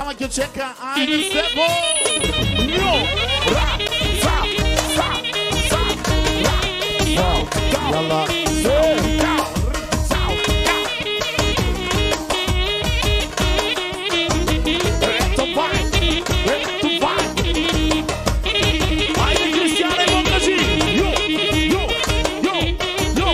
Няма ке чека, айде Стефо! Йо! Ра! Са! Са! Са! Ра! Са! Яла! Се! Као! Са! Као! Ето бай! Ето бай! Айде, Кристияне, го кажи! Йо! Йо! Йо! Йо!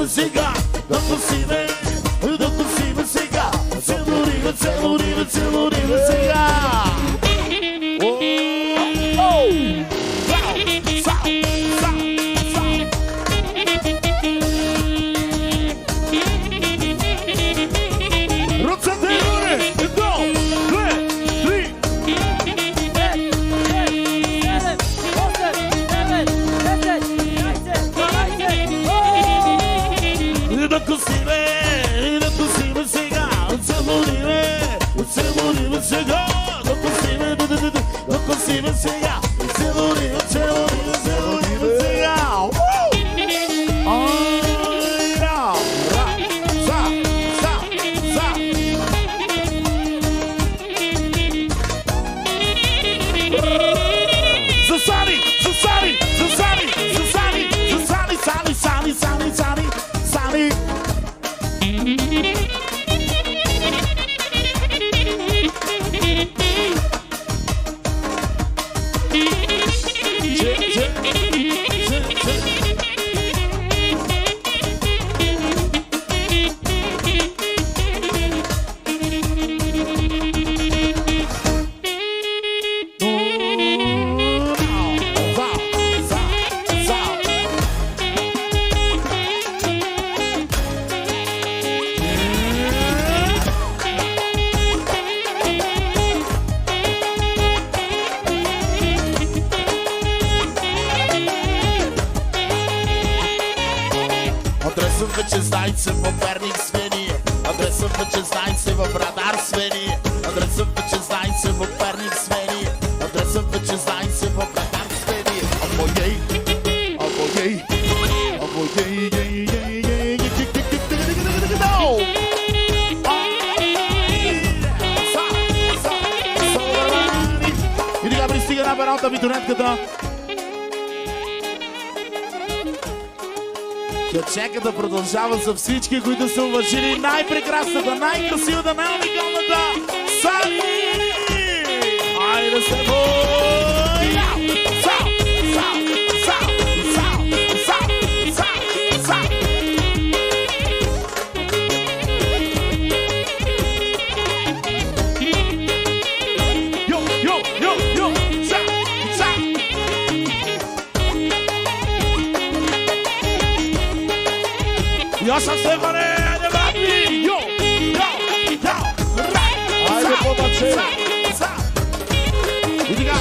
Сега, да посиме сега, целуриме сега. Ръцете горе, 1, 2, 3. 7, 8, 9, 10, 11, 12. Да косиме сега, целуриме сега, да косиме сега, целуриме сега. Сани. Адресът вече знайце в Перник свени, адресът вече знайце в Радар свени, адресът вече знайце в Перник свени, адресът вече знайце в Радар свени. Абоей, и така пристига на пералта витонетката. Чеката продължава за всички, които са уважили най-прекрасната, най-красивата, най-уникалната Сани! Айде се бой! Я съм Стефане, не вратни! Йо! Айде по-баче! И така,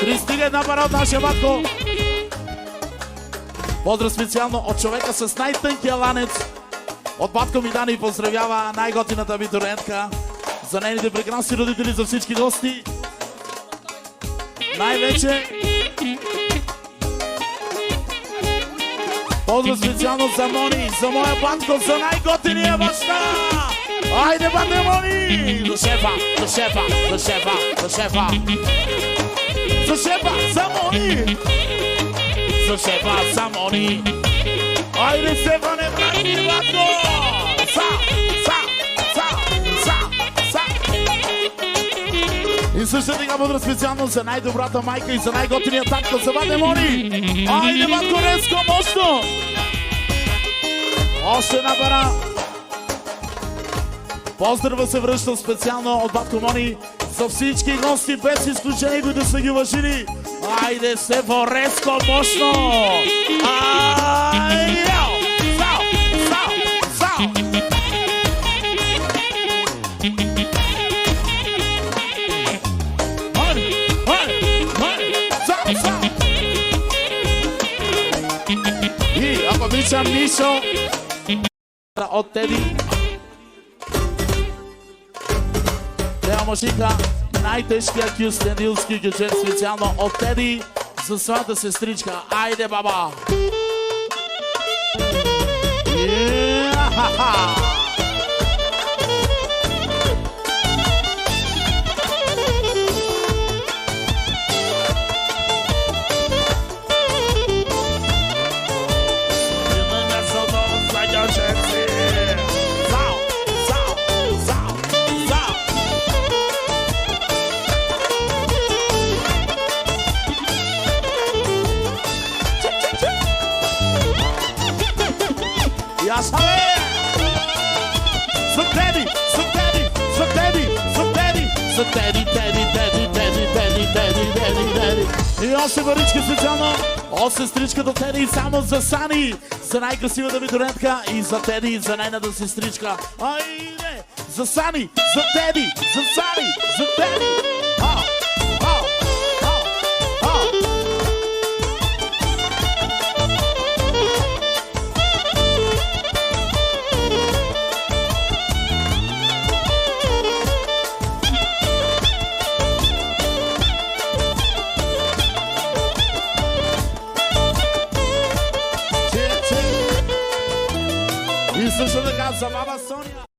пристига една пара от нашия батко. Поздрав специално от човека с най-тънкия ланец. От батко ми Дани поздравява най-готината абитуриентка. За нейните прекрасни родители, за всички гости. Най-вече поздрав специално за Мони, за моя батко, за най-готиния баща! Айде, бате Мони! За шефа! За Мони! Айде, Стефане, брати, батко! И също така бъдра специално за най-добрата майка и за най-готиния татко, за бате Мони! Айде, батко, резко, мощно! Още една пара! Поздрава се връщам специално от батко Мони за всички гости, без изключение, които са ги уважили. Айде, Стефо, резко, мощно! Айде! Сао! И ако обичам Мишо от Теди, Тео Мошика, най-тежкия кюстендилски гюджет специално от Теди за своята сестричка. Айде, баба! Ja sabem! Sunt Teddy, sunt Teddy, sunt Teddy, sunt Teddy, sunt Teddy, Teddy, Teddy, Teddy, Teddy, Teddy, Teddy, Teddy. И още парички специално от сестричката Теди само за Сани, за най-красивата ми дуретка и за Теди, и за нейната сестричка. Айде! За Сани, за Теди, за Сани, за Теди! И също така за баба Соня.